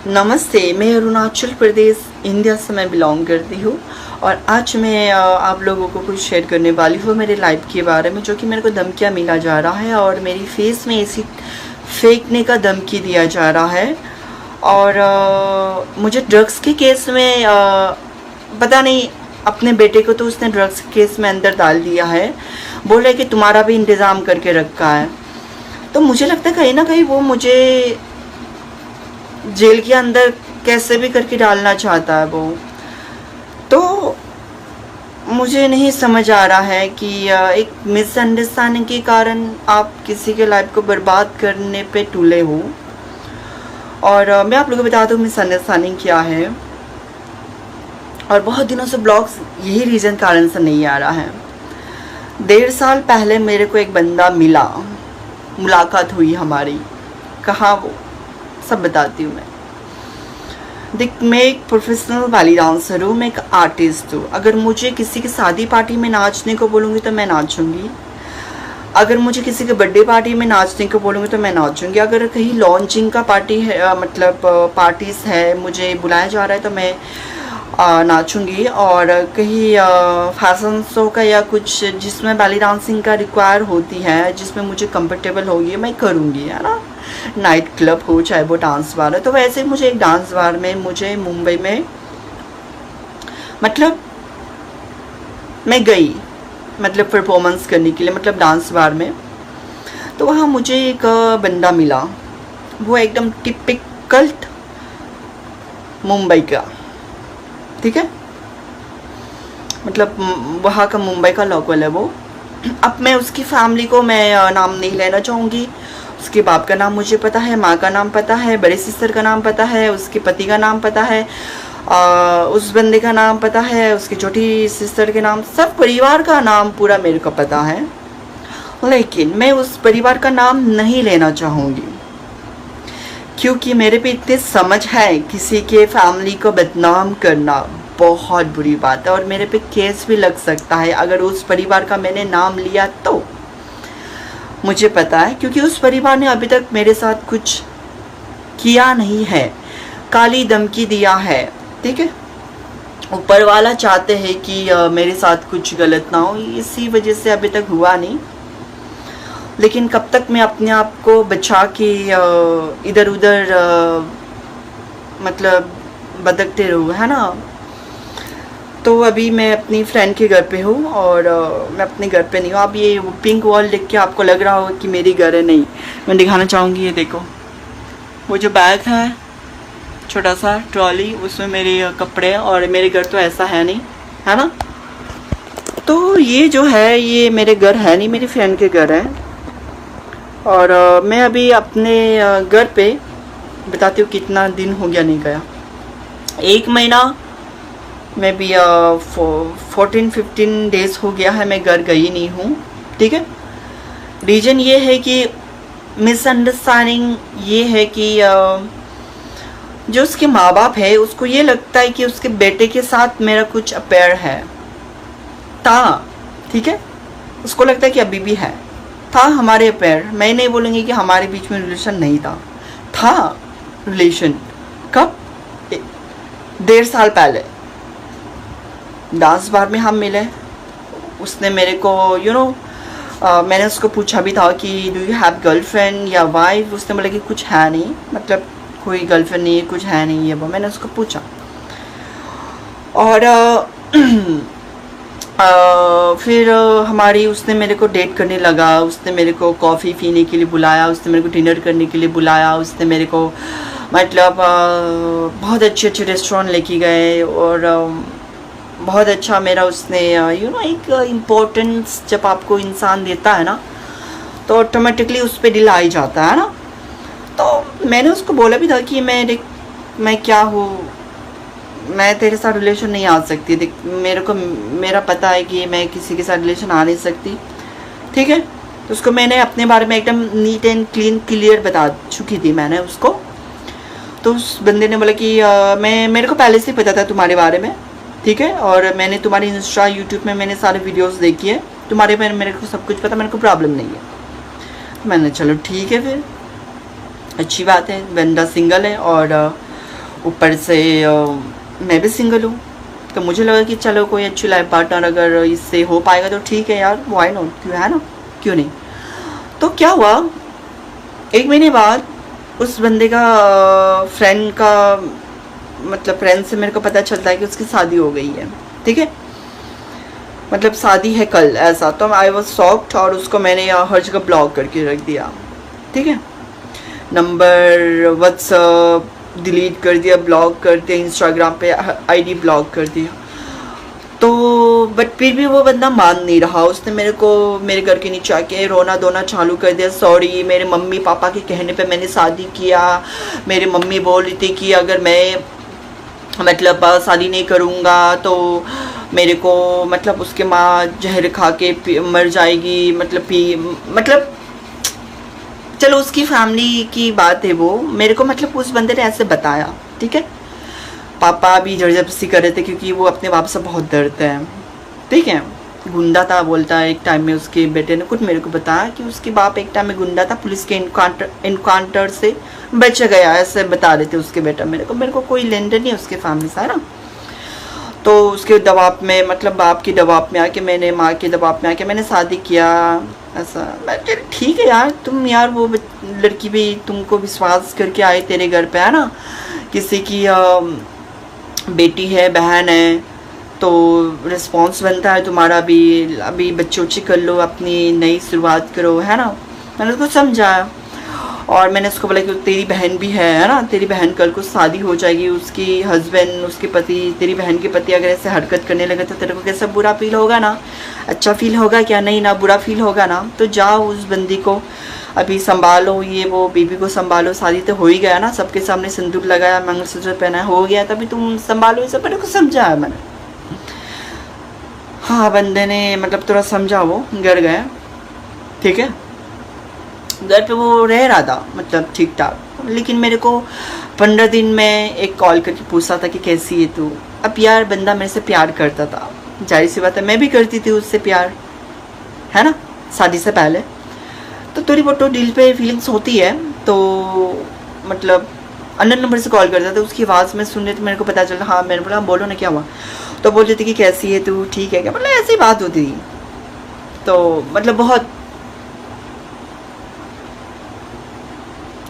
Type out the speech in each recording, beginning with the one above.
नमस्ते, मैं अरुणाचल प्रदेश इंडिया से मैं बिलोंग करती हूँ और आज मैं आप लोगों को कुछ शेयर करने वाली हूँ मेरे लाइफ के बारे में, जो कि मेरे को धमकियाँ मिला जा रहा है और मेरी फेस में एसिड फेंकने का धमकी दिया जा रहा है। और मुझे ड्रग्स के केस में पता नहीं, अपने बेटे को तो उसने ड्रग्स के केस में अंदर डाल दिया है, बोले कि तुम्हारा भी इंतज़ाम करके रखा है। तो मुझे लगता है कहीं ना कहीं वो मुझे जेल के अंदर कैसे भी करके डालना चाहता है वो। तो मुझे नहीं समझ आ रहा है कि एक मिसअंडरस्टैंडिंग के कारण आप किसी के लाइफ को बर्बाद करने पे तुले हो। और मैं आप लोगों को बता दूँ मिसअंडरस्टैंडिंग क्या है। और बहुत दिनों से ब्लॉग्स यही रीज़न कारण से नहीं आ रहा है। 1.5 साल पहले मेरे को एक बंदा मिला, मुलाकात हुई हमारी। कहाँ वो सब बताती हूँ मैं। देख, मैं एक प्रोफेशनल बैली डांसर हूँ, मैं एक आर्टिस्ट हूँ। अगर मुझे किसी की शादी पार्टी में नाचने को बोलूँगी तो मैं नाचूंगी। अगर मुझे किसी के बर्थडे पार्टी में नाचने को बोलूँगी तो मैं नाचूंगी। अगर कहीं लॉन्चिंग का पार्टी है, मतलब पार्टीज़ है, मुझे बुलाया जा रहा है तो मैं नाचूंगी। और कहीं फैशन शो का या कुछ जिसमें बैली डांसिंग का रिक्वायर होती है, जिसमें मुझे कंफर्टेबल होगी, मैं करूँगी, है ना। नाइट क्लब हो चाहे वो डांस बार है। तो वैसे मुझे एक डांस बार में, मुझे मुंबई में, मतलब मैं गई, मतलब परफॉर्मेंस करने के लिए, मतलब डांस बार में। तो वहाँ मुझे एक बंदा मिला, वो एकदम टिपिकल मुंबई का, ठीक है, मतलब वहाँ का मुंबई का लोकल है वो। अब मैं उसकी फैमिली को मैं नाम नहीं लेना चाहूँगी। उसके बाप का नाम मुझे पता है, माँ का नाम पता है, बड़े सिस्टर का नाम पता है, उसके पति का नाम पता है, उस बंदे का नाम पता है, उसकी छोटी सिस्टर के नाम, सब परिवार का नाम पूरा मेरे को पता है। लेकिन मैं उस परिवार का नाम नहीं लेना चाहूँगी, क्योंकि मेरे पे इतने समझ है, किसी के फैमिली को बदनाम करना बहुत बुरी बात है और मेरे पे केस भी लग सकता है अगर उस परिवार का मैंने नाम लिया तो। मुझे पता है, क्योंकि उस परिवार ने अभी तक मेरे साथ कुछ किया नहीं है, काली धमकी दिया है, ठीक है। ऊपर वाला चाहते हैं कि मेरे साथ कुछ गलत ना हो, इसी वजह से अभी तक हुआ नहीं। लेकिन कब तक मैं अपने आप को बचा के इधर उधर मतलब भटकते रहूँ, है ना। तो अभी मैं अपनी फ्रेंड के घर पे हूँ और मैं अपने घर पे नहीं हूँ। अब ये पिंक वॉल देख के आपको लग रहा होगा कि मेरी घर है, नहीं, मैं दिखाना चाहूँगी। ये देखो, वो जो बैग है, छोटा सा ट्रॉली, उसमें मेरे कपड़े हैं। और मेरे घर तो ऐसा है नहीं, है ना। तो ये जो है, ये मेरे घर है नहीं, मेरी फ्रेंड के घर है। और मैं अभी अपने घर पे बताती हूँ कितना दिन हो गया नहीं गया। 1 महीना में भी 14-15 डेज हो गया है मैं घर गई नहीं हूँ, ठीक है। रीज़न ये है कि मिसअंडरस्टैंडिंग ये है कि जो उसके माँ बाप है, उसको ये लगता है कि उसके बेटे के साथ मेरा कुछ अफेयर है था, ठीक है। उसको लगता है कि अभी भी है, था हमारे अफेयर। मैं नहीं बोलूँगी कि हमारे बीच में रिलेशन नहीं था रिलेशन। कब? 1.5 साल पहले डांस बार में हम मिले। उसने मेरे को मैंने उसको पूछा भी था कि डू यू हैव गर्लफ्रेंड या वाइफ। उसने बोला कि कुछ है नहीं, मतलब कोई गर्लफ्रेंड नहीं है, कुछ है नहीं है वो। मैंने उसको पूछा और फिर हमारी, उसने मेरे को डेट करने लगा। उसने मेरे को कॉफ़ी पीने के लिए बुलाया, उसने मेरे को डिनर करने के लिए बुलाया। उसने मेरे को मतलब बहुत अच्छे अच्छे रेस्टोरेंट लेके गए और बहुत अच्छा मेरा उसने एक इम्पोर्टेंस जब आपको इंसान देता है ना, तो ऑटोमेटिकली उस पर दिल आ ही जाता है ना। तो मैंने उसको बोला भी था कि मैं क्या हूँ, मैं तेरे साथ रिलेशन नहीं आ सकती। देख, मेरा पता है कि मैं किसी के साथ रिलेशन आ नहीं सकती, ठीक है। तो उसको मैंने अपने बारे में एकदम नीट एंड क्लियर बता चुकी थी मैंने उसको। तो उस बंदे ने बोला कि मेरे को पहले से पता था तुम्हारे बारे में, ठीक है। और मैंने तुम्हारी इंस्टा यूट्यूब में मैंने सारे वीडियोस देखी है तुम्हारे में, मेरे को सब कुछ पता, मेरे को प्रॉब्लम नहीं है। तो मैंने चलो ठीक है, फिर अच्छी बात है, बंदा सिंगल है और ऊपर से मैं भी सिंगल हूँ, तो मुझे लगा कि चलो कोई अच्छी लाइफ पार्टनर अगर इससे हो पाएगा तो ठीक है यार, व्हाई नॉट, क्यों, है ना, क्यों नहीं। तो क्या हुआ, 1 महीने बाद उस बंदे का फ्रेंड का मतलब फ्रेंड से मेरे को पता चलता है कि उसकी शादी हो गई है, ठीक है, मतलब शादी है कल, ऐसा। तो आई वॉज शॉक्ड और उसको मैंने हर जगह ब्लॉक करके रख दिया, ठीक है, नंबर, व्हाट्सअप डिलीट कर दिया, ब्लॉक कर दिया, इंस्टाग्राम पे आईडी ब्लॉक कर दिया। तो बट फिर भी वो बंदा मान नहीं रहा, उसने मेरे को मेरे घर के नीचे आके रोना धोना चालू कर दिया, सॉरी मेरे मम्मी पापा के कहने पे मैंने शादी किया, मेरी मम्मी बोल रही थी कि अगर मैं मतलब शादी नहीं करूँगा तो मेरे को मतलब उसके माँ जहर खा के मर जाएगी, मतलब चलो उसकी फैमिली की बात है वो, मेरे को मतलब उस बंदे ने ऐसे बताया, ठीक है। पापा भी जबरदस्ती कर रहे थे क्योंकि वो अपने बाप से बहुत डरते हैं, ठीक है, गुंडा था बोलता है। एक टाइम में उसके बेटे ने खुद मेरे को बताया कि उसके बाप एक टाइम में गुंडा था, पुलिस के इनकाउंटर से बच गया, ऐसे बता रहे थे उसके बेटा मेरे को कोई लेन देन नहीं है उसके फैमिली से, है ना। तो उसके दबाव में मतलब बाप के दबाव में आके मैंने, माँ के दबाव में आके मैंने शादी किया, ऐसा। मैं ठीक है यार, तुम यार वो लड़की भी तुमको विश्वास करके आई तेरे घर पे, है ना, किसी की बेटी है, बहन है, तो रिस्पॉन्स बनता है तुम्हारा भी, अभी बच्चे उच्चे कर लो, अपनी नई शुरुआत करो, है ना। मैंने उसको समझाया और मैंने उसको बोला कि तेरी बहन भी है ना, तेरी बहन कल को शादी हो जाएगी, उसकी हस्बैंड, उसके पति, तेरी बहन के पति अगर ऐसे हरकत करने लगे तो तेरे को कैसा बुरा फील होगा ना, अच्छा फील होगा क्या, नहीं ना, बुरा फील होगा ना। तो जाओ उस बंदी को अभी संभालो, ये वो बेबी को संभालो, शादी तो हो ही गया ना, सबके सामने सिंदूर लगाया, मंगलसूत्र पहना, हो गया, तभी तुम संभालो, ये सब मेरे को समझाया मैंने। हाँ, बंदे ने मतलब थोड़ा समझा, वो घर गया, ठीक है, घर पे वो रह रहा था मतलब ठीक ठाक, लेकिन मेरे को 15 दिन में एक कॉल करके पूछा था कि कैसी है तू। अब यार बंदा मेरे से प्यार करता था, जाहिर सी बात है मैं भी करती थी उससे प्यार, है ना, शादी से पहले, तो थोड़ी बहुत तो दिल पे फीलिंग्स होती है। तो मतलब अननोन नंबर से कॉल करता था, उसकी आवाज़ में सुन रहे तो मेरे को पता चला, हाँ, मैंने बोला बोलो ना क्या हुआ, तो बोल रही थी कि कैसी है तू, ठीक है क्या, मतलब ऐसी बात होती थी। तो मतलब बहुत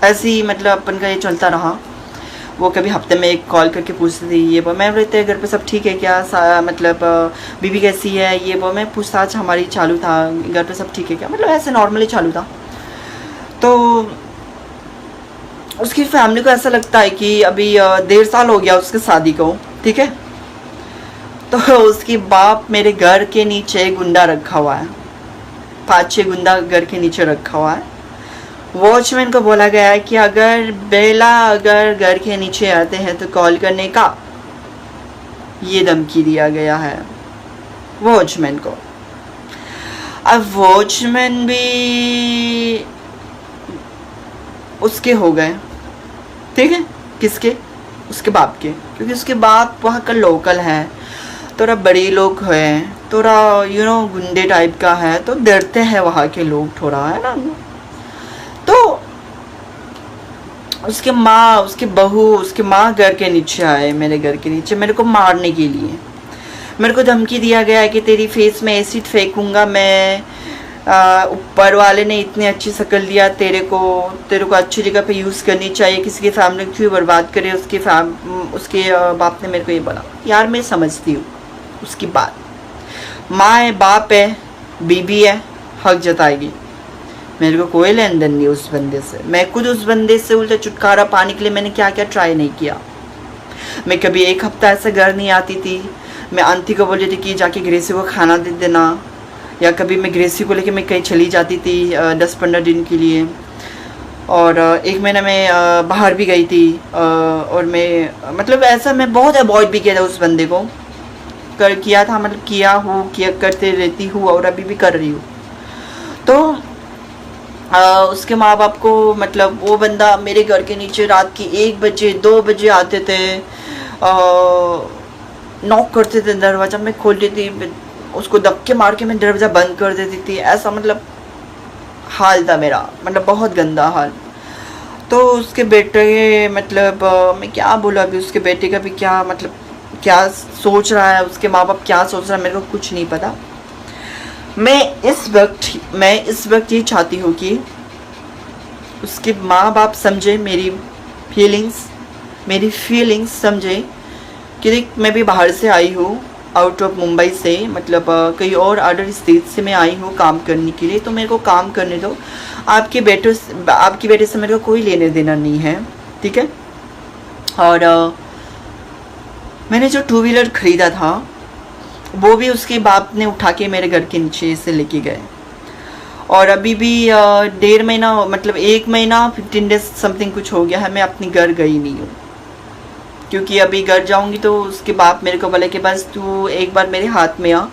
ऐसी मतलब अपन का ये चलता रहा। वो कभी हफ्ते में एक कॉल करके पूछती थी ये वो, मैं बोलते घर पे सब ठीक है क्या, मतलब बीबी कैसी है, ये वो, मैं पूछताछ हमारी चालू था, घर पे सब ठीक है क्या, मतलब ऐसे नॉर्मली चालू था। तो उसकी फैमिली को ऐसा लगता है कि अभी 1.5 साल हो गया उसके शादी को, ठीक है, तो उसकी बाप मेरे घर के नीचे गुंडा रखा हुआ है, 5-6 गुंडा घर के नीचे रखा हुआ है। वॉचमैन को बोला गया है कि अगर बेला अगर घर के नीचे आते हैं तो कॉल करने का, ये धमकी दिया गया है वॉचमैन को। अब वॉचमैन भी उसके हो गए, ठीक है, किसके, उसके बाप के, क्योंकि उसके बाप वहाँ का लोकल है, थोड़ा बड़े लोग हैं, थोड़ा गुंडे टाइप का है, तो डरते हैं वहाँ के लोग थोड़ा, है ना। तो उसके माँ, उसके बहू, उसके माँ घर के नीचे आए, मेरे घर के नीचे, मेरे को मारने के लिए। मेरे को धमकी दिया गया है कि तेरी फेस में एसिड फेंकूंगा मैं, ऊपर वाले ने इतनी अच्छी शक्ल दिया तेरे को अच्छी जगह पे यूज़ करनी चाहिए, किसी की फैमिली क्यों बर्बाद करे। उसके बाप ने मेरे को ये बोला। यार मैं समझती हूँ उसकी बात, माँ है, बाप है, बीबी है, हक जताएगी, मेरे को कोई लेन देन नहीं उस बंदे से। मैं खुद उस बंदे से उल्टा छुटकारा पाने के लिए मैंने क्या क्या ट्राई नहीं किया। मैं कभी 1 हफ्ता ऐसे घर नहीं आती थी, मैं आंटी को बोल रही थी कि जाके ग्रेसी को खाना दे देना, या कभी मैं ग्रेसी को लेके मैं कहीं चली जाती थी 10-15 दिन के लिए, और 1 महीना में बाहर भी गई थी, और मैं मतलब ऐसा मैं बहुत अवॉइड भी किया था उस बंदे को, किया था, मतलब किया करते रहती हूँ और अभी भी कर रही हूँ। तो उसके माँ बाप को मतलब वो बंदा मेरे घर के नीचे रात की 1 बजे 2 बजे आते थे, नॉक करते थे, दरवाज़ा मैं खोलती थी, उसको धक्के मार के मैं दरवाज़ा बंद कर देती थी, ऐसा मतलब हाल था मेरा, मतलब बहुत गंदा हाल। तो उसके बेटे मतलब मैं क्या बोलूँ अभी, उसके बेटे का भी क्या मतलब क्या सोच रहा है, उसके माँ बाप क्या सोच रहा है, मेरे को कुछ नहीं पता। मैं इस वक्त ये चाहती हूँ कि उसके माँ बाप समझे मेरी फीलिंग्स समझे कि देख मैं भी बाहर से आई हूँ, आउट ऑफ मुंबई से, मतलब कहीं और अदर स्टेट से मैं आई हूँ काम करने के लिए, तो मेरे को काम करने दो। आपके बेटे से मेरे को कोई लेने देना नहीं है, ठीक है। और मैंने जो 2 व्हीलर ख़रीदा था वो भी उसके बाप ने उठा के मेरे घर के नीचे से लेके गए। और अभी भी 1.5 महीना मतलब 1 महीना 15 डेज समथिंग कुछ हो गया है, मैं अपने घर गई नहीं हूँ। क्योंकि अभी घर जाऊँगी तो उसके बाप मेरे को बोले कि बस तू एक बार मेरे हाथ में आ।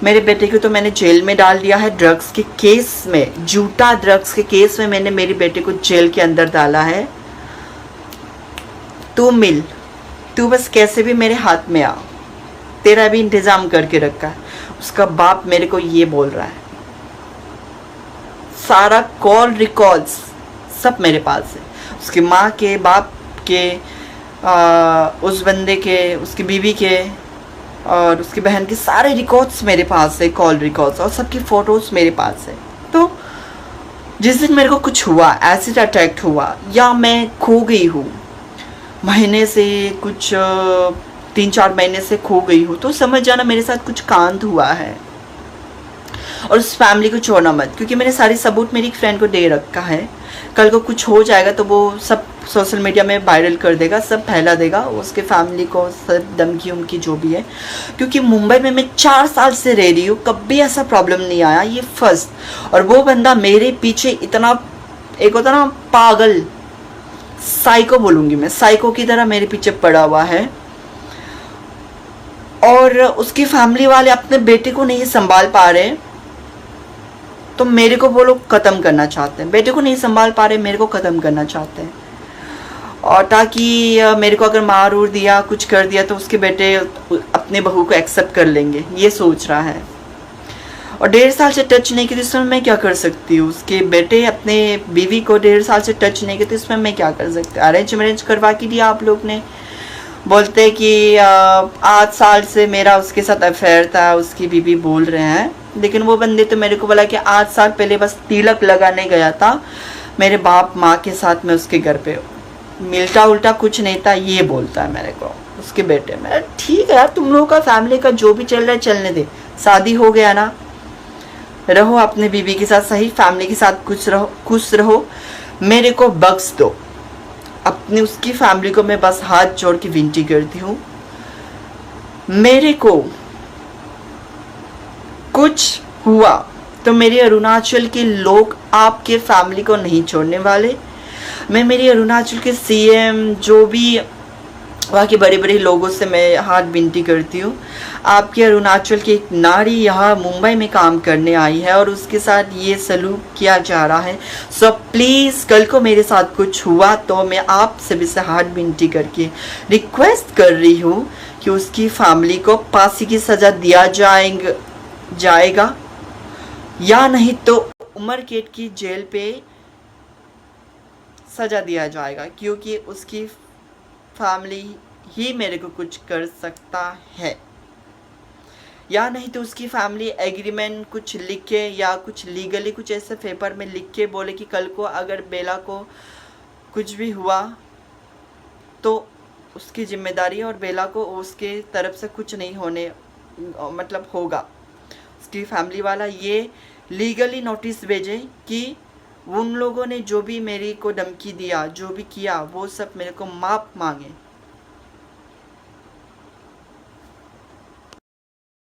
मेरे बेटे को तो मैंने जेल में डाल दिया है ड्रग्स के केस में, झूठा ड्रग्स के केस में मैंने मेरे बेटे को जेल के अंदर डाला है। तू बस कैसे भी मेरे हाथ में आ, तेरा भी इंतज़ाम करके रखा है। उसका बाप मेरे को ये बोल रहा है, सारा कॉल रिकॉर्ड्स सब मेरे पास है, उसकी माँ के, बाप के, उस बंदे के, उसकी बीवी के और उसकी बहन के सारे रिकॉर्ड्स मेरे पास है, कॉल रिकॉर्ड्स, और सबकी फ़ोटोज़ मेरे पास है। तो जिस दिन मेरे को कुछ हुआ, एसिड अटैक हुआ या मैं खो गई हूँ, महीने से कुछ 3-4 महीने से खो गई हूँ, तो समझ जाना मेरे साथ कुछ कांड हुआ है। और उस फैमिली को छोड़ना मत, क्योंकि मैंने सारी सबूत मेरी फ्रेंड को दे रखा है। कल को कुछ हो जाएगा तो वो सब सोशल मीडिया में वायरल कर देगा, सब फैला देगा, उसके फैमिली को सब धमकी उमकी जो भी है। क्योंकि मुंबई में मैं 4 साल से रह रही हूँ, कभी ऐसा प्रॉब्लम नहीं आया, ये फर्स्ट। और वो बंदा मेरे पीछे इतना, एक होता ना पागल, साइको बोलूँगी मैं, साइको की तरह मेरे पीछे पड़ा हुआ है। और उसकी फैमिली वाले अपने बेटे को नहीं संभाल पा रहे, तो मेरे को वो लोग ख़त्म करना चाहते हैं। बेटे को नहीं संभाल पा रहे, मेरे को ख़त्म करना चाहते हैं। और ताकि मेरे को अगर मार उड़ दिया, कुछ कर दिया, तो उसके बेटे अपने बहू को एक्सेप्ट कर लेंगे, ये सोच रहा है। और 1.5 साल से टच नहीं की, तो इसमें मैं क्या कर सकती हूँ। उसके बेटे अपने बीवी को 1.5 साल से टच नहीं की, तो इसमें मैं क्या कर सकती हूँ। अरेंज मैरेज करवा के दिया आप लोग ने, बोलते कि 8 साल से मेरा उसके साथ अफेयर था, उसकी बीवी बोल रहे हैं। लेकिन वो बंदे तो मेरे को बोला कि 8 साल पहले बस तिलक लगाने गया था मेरे बाप माँ के साथ में, उसके घर पे मिलता उल्टा कुछ नहीं था, ये बोलता है मेरे को उसके बेटे। मैं ठीक है यार, तुम लोगों का फैमिली का जो भी चल रहा है चलने दे, शादी हो गया ना, रहो अपने बीवी के साथ सही, फैमिली के साथ खुश रहो, मेरे को बख्श दो। अपनी उसकी फैमिली को मैं बस हाथ जोड़ के विनती करती हूँ, मेरे को कुछ हुआ तो मेरे अरुणाचल के लोग आपके फैमिली को नहीं छोड़ने वाले। मैं मेरी अरुणाचल के सीएम, जो भी वहाँ के बड़े बड़े लोगों से मैं हाथ विनती करती हूँ, आपके अरुणाचल की एक नारी यहाँ मुंबई में काम करने आई है और उसके साथ ये सलूक किया जा रहा है। सो प्लीज़ कल को मेरे साथ कुछ हुआ तो मैं आप सभी से हाथ विनती करके रिक्वेस्ट कर रही हूँ कि उसकी फैमिली को फांसी की सज़ा दिया जाएगा या नहीं तो उम्र कैद की जेल पे सज़ा दिया जाएगा, क्योंकि उसकी फैमिली ही मेरे को कुछ कर सकता है। या नहीं तो उसकी फैमिली एग्रीमेंट कुछ लिखे या कुछ लीगली कुछ ऐसे पेपर में लिख के बोले कि कल को अगर बेला को कुछ भी हुआ तो उसकी जिम्मेदारी, और बेला को उसके तरफ से कुछ नहीं होने मतलब होगा। उसकी फैमिली वाला ये लीगली नोटिस भेजे कि उन लोगों ने जो भी मेरी को धमकी दिया, जो भी किया, वो सब मेरे को माफ़ मांगे।